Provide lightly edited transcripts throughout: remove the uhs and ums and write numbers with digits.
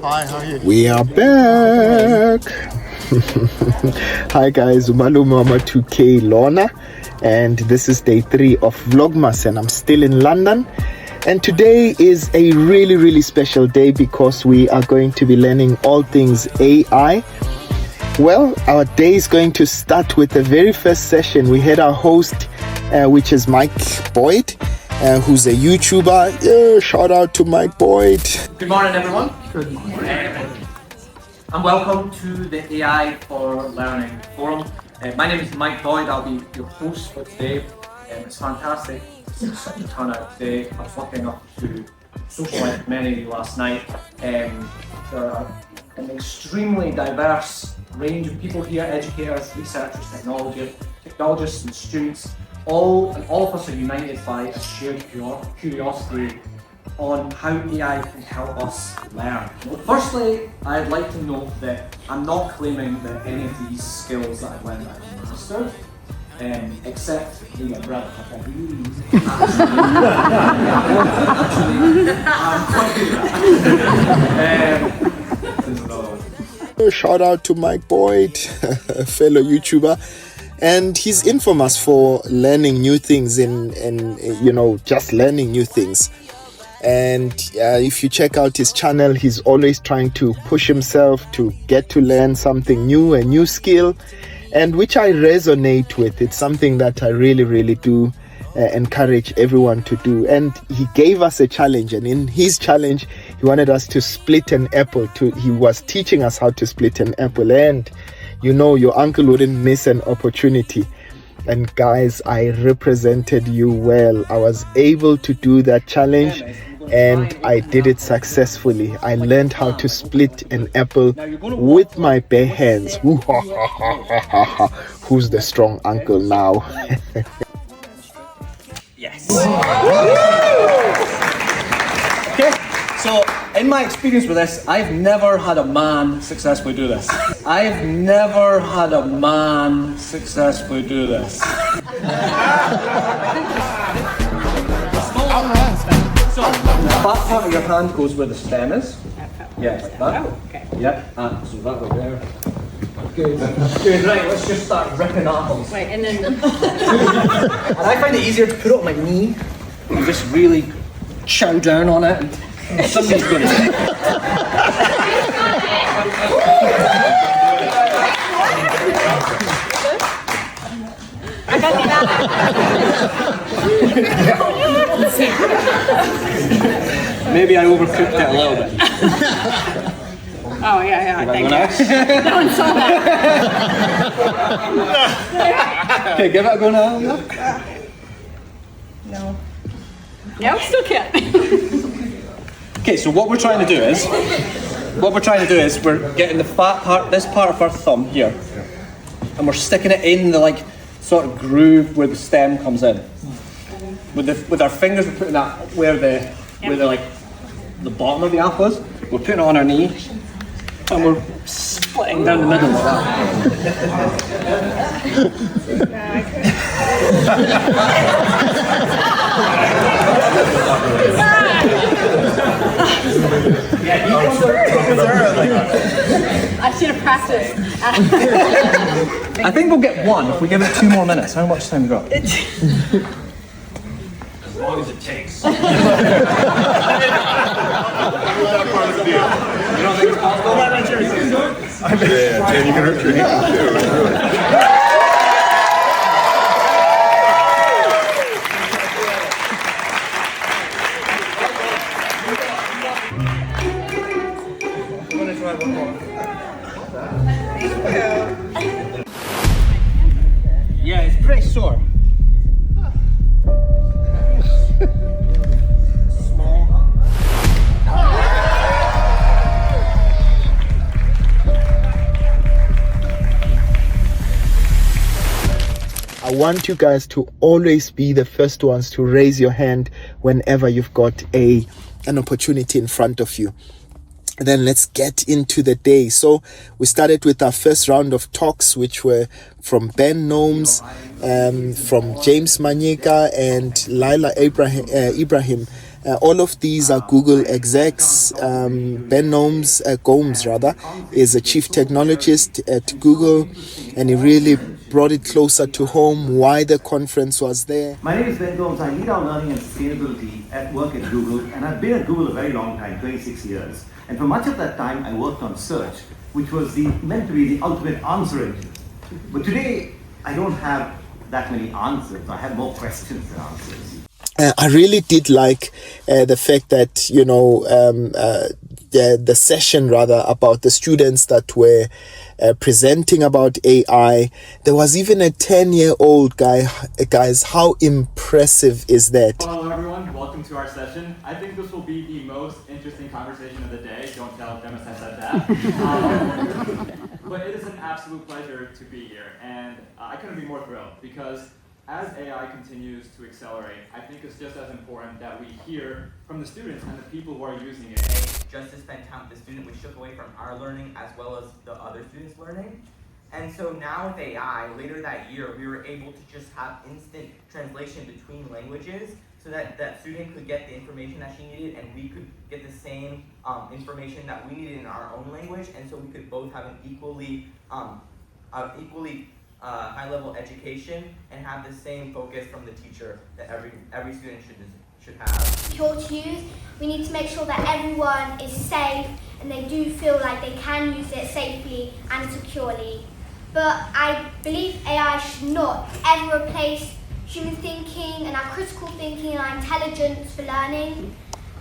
Hi, how are you? We are back. Hi guys, Malume 2K Lorna, and this is day 3 of Vlogmas, and I'm still in London. And today is a really special day because we are going to be learning all things AI. Well, our day is going to start with the very first session. We had our host, which is Mike Boyd, who's a YouTuber. Yeah, shout out to Mike Boyd. Good morning, everyone. Good morning. And welcome to the AI for Learning Forum. My name is Mike Boyd. I'll be your host for today. It's fantastic. It's such a turnout today. I was lucky enough to socialise with many of you last night. There are an extremely diverse range of people here, educators, researchers, technologists and students. All of us are united by a shared curiosity on how AI can help us learn. Well, firstly, I'd like to note that I'm not claiming that any of these skills that I've learned I've mastered, except the umbrella. Actually, I'm quite good at that. Shout out to Mike Boyd, a fellow YouTuber. And he's infamous for learning new things and just learning new things. And if you check out his channel, he's always trying to push himself to get to learn something new, a new skill, and which I resonate with. It's something that I really do encourage everyone to do. And he gave us a challenge, and in his challenge, he wanted us to split an apple. He was teaching us how to split an apple, and your uncle wouldn't miss an opportunity. And guys, I represented you well. I was able to do that challenge, and I did it successfully. I learned how to split an apple with my bare hands. Who's the strong uncle now? Yes. Okay, so in my experience with this, I've never had a man successfully do this. I've never had a man successfully do this. So the back part of your hand goes where the stem is. Yeah, like that. Oh, okay. Yep, so that way there. Good, right, let's just start ripping apples. Wait, and then And I find it easier to put it on my knee and just really chow down on it. And somebody's going to Maybe I overcooked it a little bit. oh yeah, thank you. Now? No one saw that. Okay, give it a go now. No. No, still can't. Okay, so what we're trying to do is we're getting the fat part, this part of our thumb here, and we're sticking it in the sort of groove where the stem comes in. With our fingers, we're putting that where the bottom of the apple is. We're putting it on our knee, and we're splitting down the middle like I should have practiced. I think we'll get one if we give it 2 more minutes. How much time we got? As long as it takes. You don't think it's possible? Yeah, Jen, you can hurt your hand too. Yeah, it's pretty sore. I want you guys to always be the first ones to raise your hand whenever you've got an opportunity in front of you. Then let's get into the day. So we started with our first round of talks, which were from Ben Gnomes, from James Manyika and Laila Ibrahim. All of these are Google execs. Ben Gnomes, Gomes rather, is a chief technologist at Google, and he really brought it closer to home why the conference was there. My name is Ben Gomes. I lead our learning and sustainability at work at Google, and I've been at Google a very long time, 26 years. And for much of that time, I worked on search, which was meant to be the ultimate answer engine. But today, I don't have that many answers. I have more questions than answers. I really did like the fact that, you know, the session rather about the students that were presenting about AI. There was even a 10-year-old guy. Guys, how impressive is that? Hello everyone, welcome to our session. I think this will be the most interesting conversation of the day. Don't tell Demis I said that. But it is an absolute pleasure to be here, and I couldn't be more thrilled because as AI continues to accelerate, I think it's just as important that we hear from the students and the people who are using it. Just to spend time with the student, we took away from our learning as well as the other students' learning. And so now with AI, later that year, we were able to just have instant translation between languages so that that student could get the information that she needed and we could get the same information that we needed in our own language. And so we could both have an equally high-level education and have the same focus from the teacher that every student should have. Secure to use. We need to make sure that everyone is safe and they do feel like they can use it safely and securely. But I believe AI should not ever replace human thinking and our critical thinking and our intelligence for learning.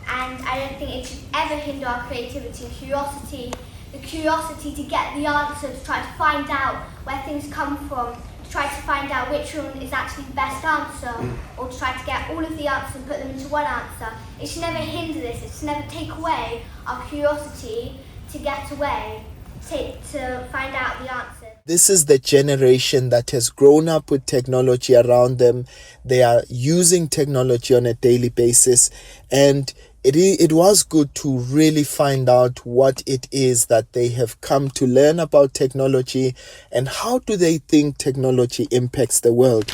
And I don't think it should ever hinder our creativity and curiosity. The curiosity to get the answers, to try to find out where things come from, to try to find out which one is actually the best answer, or to try to get all of the answers and put them into one answer. It should never hinder this, it should never take away our curiosity to get away, to find out the answer. This is the generation that has grown up with technology around them. They are using technology on a daily basis, and it was good to really find out what it is that they have come to learn about technology and how do they think technology impacts the world.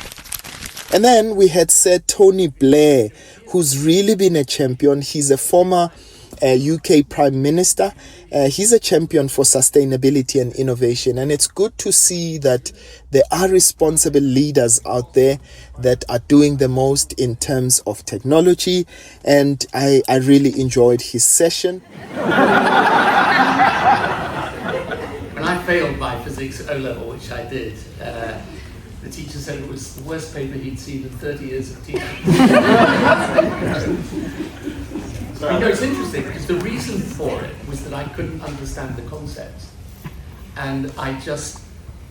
And then we had Sir Tony Blair, who's really been a champion. He's a former UK Prime Minister. He's a champion for sustainability and innovation, and it's good to see that there are responsible leaders out there that are doing the most in terms of technology, and I really enjoyed his session. When I failed my physics O-level, which I did, the teacher said it was the worst paper he'd seen in 30 years of teaching. You know, it's interesting because the reason for it was that I couldn't understand the concepts. And I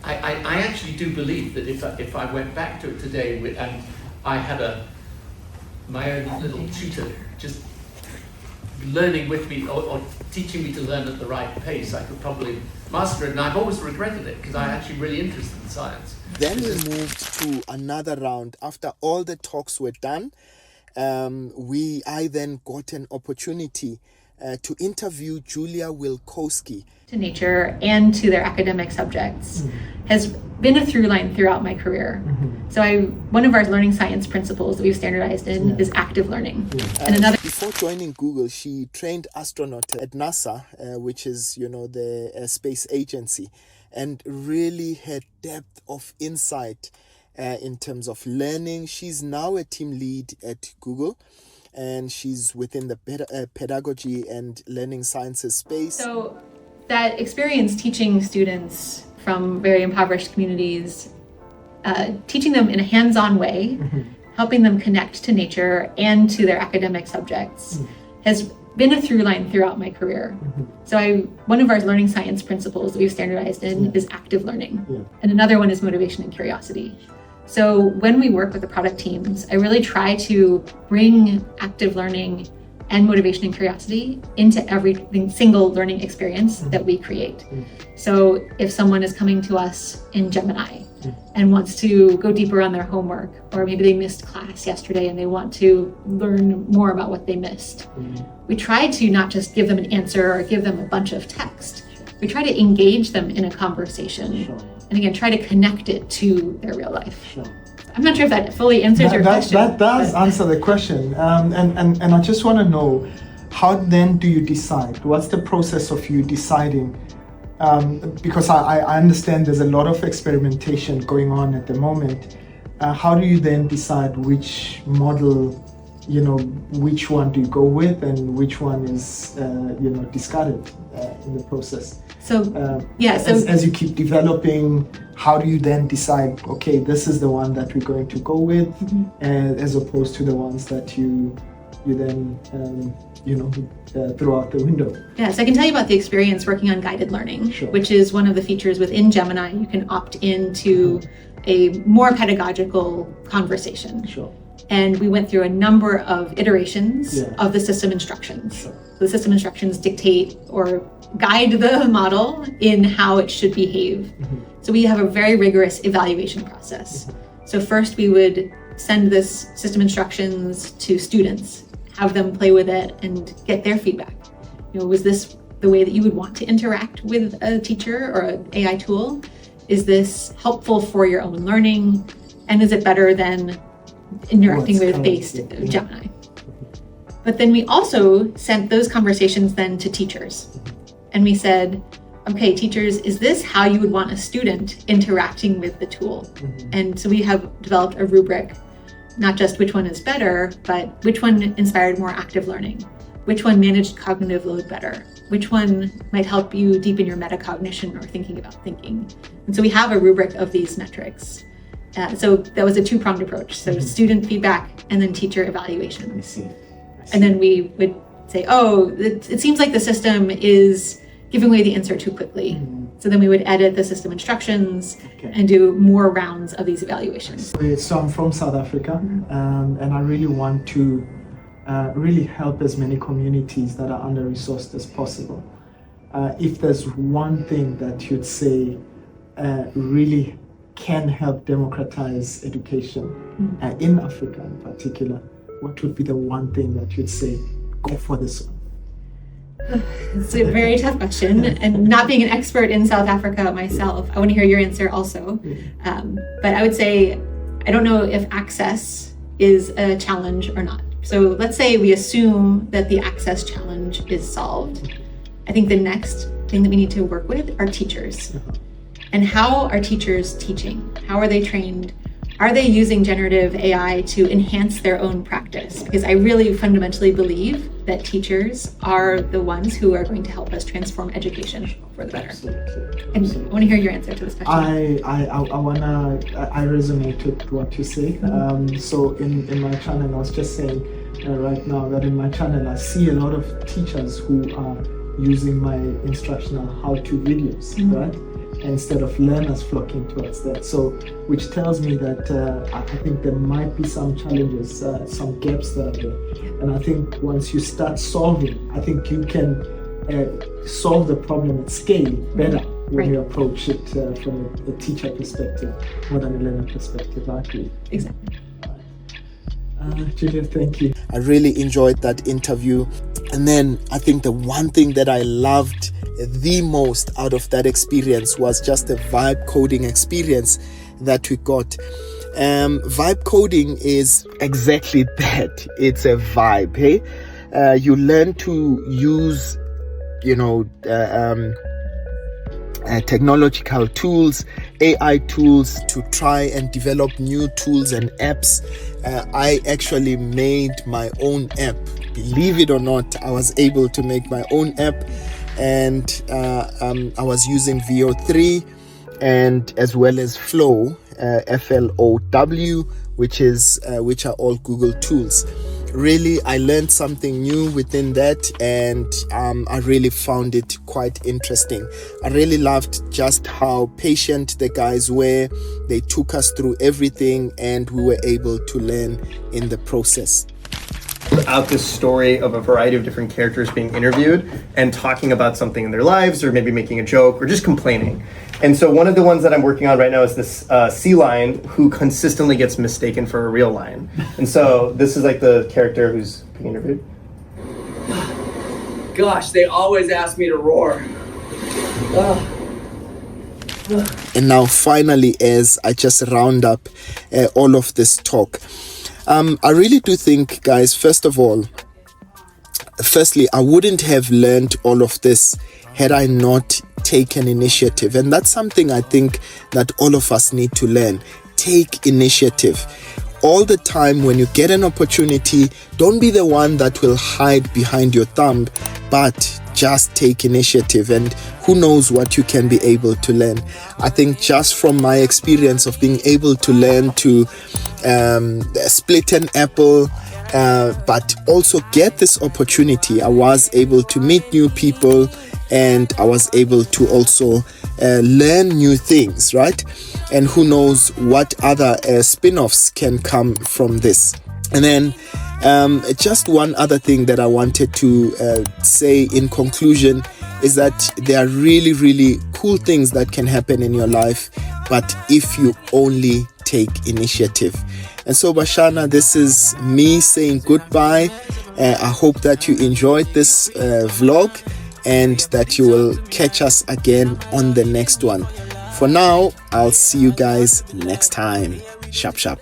actually do believe that if I went back to it today and I had my own little tutor just learning with me or teaching me to learn at the right pace, I could probably master it. And I've always regretted it because I'm actually really interested in science. Then we moved to another round. After all the talks were done, I then got an opportunity to interview Julia Wiloski. To nature and to their academic subjects has been a through line throughout my career. So one of our learning science principles that we've standardized in is active learning. And another. Before joining Google, she trained astronaut at NASA, which is, you know, the space agency, and really had depth of insight in terms of learning. She's now a team lead at Google, and she's within the pedagogy and learning sciences space. So that experience teaching students from very impoverished communities, teaching them in a hands-on way, helping them connect to nature and to their academic subjects has been a through line throughout my career. So one of our learning science principles that we've standardized in is active learning. And another one is motivation and curiosity. So when we work with the product teams, I really try to bring active learning and motivation and curiosity into every single learning experience that we create. So if someone is coming to us in Gemini and wants to go deeper on their homework, or maybe they missed class yesterday and they want to learn more about what they missed, we try to not just give them an answer or give them a bunch of text. We try to engage them in a conversation and again, try to connect it to their real life. Sure. I'm not sure if that fully answers your question. That does answer the question. And I just want to know, how then do you decide? What's the process of you deciding? Because I understand there's a lot of experimentation going on at the moment. How do you then decide which model, which one do you go with and which one is, discarded in the process? So, as you keep developing, how do you then decide, okay, this is the one that we're going to go with, as opposed to the ones that you then, throw out the window? Yes, I can tell you about the experience working on guided learning, Sure. which is one of the features within Gemini. You can opt into a more pedagogical conversation. Sure. And we went through a number of iterations Yeah. of the system instructions. Sure. So the system instructions dictate or guide the model in how it should behave. So we have a very rigorous evaluation process. So first we would send this system instructions to students, have them play with it and get their feedback. Was this the way that you would want to interact with a teacher or an AI tool? Is this helpful for your own learning? And is it better than interacting with based Gemini? But then we also sent those conversations then to teachers. And we said, okay, teachers, is this how you would want a student interacting with the tool? And so we have developed a rubric, not just which one is better, but which one inspired more active learning, which one managed cognitive load better, which one might help you deepen your metacognition or thinking about thinking. And so we have a rubric of these metrics. So that was a two-pronged approach. So student feedback and then teacher evaluation. I see. And then we would say, oh, it seems like the system is giving away the answer too quickly. So then we would edit the system instructions and do more rounds of these evaluations. So I'm from South Africa, and I really want to really help as many communities that are under-resourced as possible. If there's one thing that you'd say really can help democratize education in Africa in particular, what would be the one thing that you'd say, go for this one? It's a very tough question, and not being an expert in South Africa myself, I want to hear your answer also. But I would say, I don't know if access is a challenge or not. So let's say we assume that the access challenge is solved. I think the next thing that we need to work with are teachers. And how are teachers teaching? How are they trained? Are they using generative AI to enhance their own practice? Because I really fundamentally believe that teachers are the ones who are going to help us transform education for the better. Absolutely. And I want to hear your answer to this question. I resonate with what you say. So in my channel, I was just saying right now that in my channel, I see a lot of teachers who are using my instructional how-to videos, right? Instead of learners flocking towards that. So, which tells me that I think there might be some challenges, some gaps that are there. And I think once you start solving, I think you can solve the problem at scale better when you approach it from a teacher perspective more than a learner perspective, I agree. Exactly. Julia, thank you. I really enjoyed that interview. And then I think the one thing that I loved the most out of that experience was just the vibe coding experience that we got. Vibe coding is exactly that. It's a vibe, hey? You learn to use, technological tools, AI tools to try and develop new tools and apps. I actually made my own app. Believe it or not, I was able to make my own app, and I was using VO3 and as well as Flow, FLOW, which are all Google tools. Really, I learned something new within that, and I really found it quite interesting. I really loved just how patient the guys were. They took us through everything, and we were able to learn in the process. Out this story of a variety of different characters being interviewed and talking about something in their lives, or maybe making a joke, or just complaining. And so one of the ones that I'm working on right now is this sea lion who consistently gets mistaken for a real lion. And so this is like the character who's being interviewed. Gosh, they always ask me to roar. And now finally, as I just round up all of this talk, I really do think, guys, firstly, I wouldn't have learned all of this had I not taken initiative. And that's something I think that all of us need to learn. Take initiative. All the time when you get an opportunity, don't be the one that will hide behind your thumb, but just take initiative, and who knows what you can be able to learn. I think just from my experience of being able to learn to split an apple, but also get this opportunity, I was able to meet new people, and I was able to also learn new things, right? And who knows what other spin-offs can come from this. And then just one other thing that I wanted to say in conclusion is that there are really, really cool things that can happen in your life, but if you only take initiative. And so, Bashana, this is me saying goodbye. I hope that you enjoyed this vlog and that you will catch us again on the next one. For now, I'll see you guys next time. Sharp, sharp.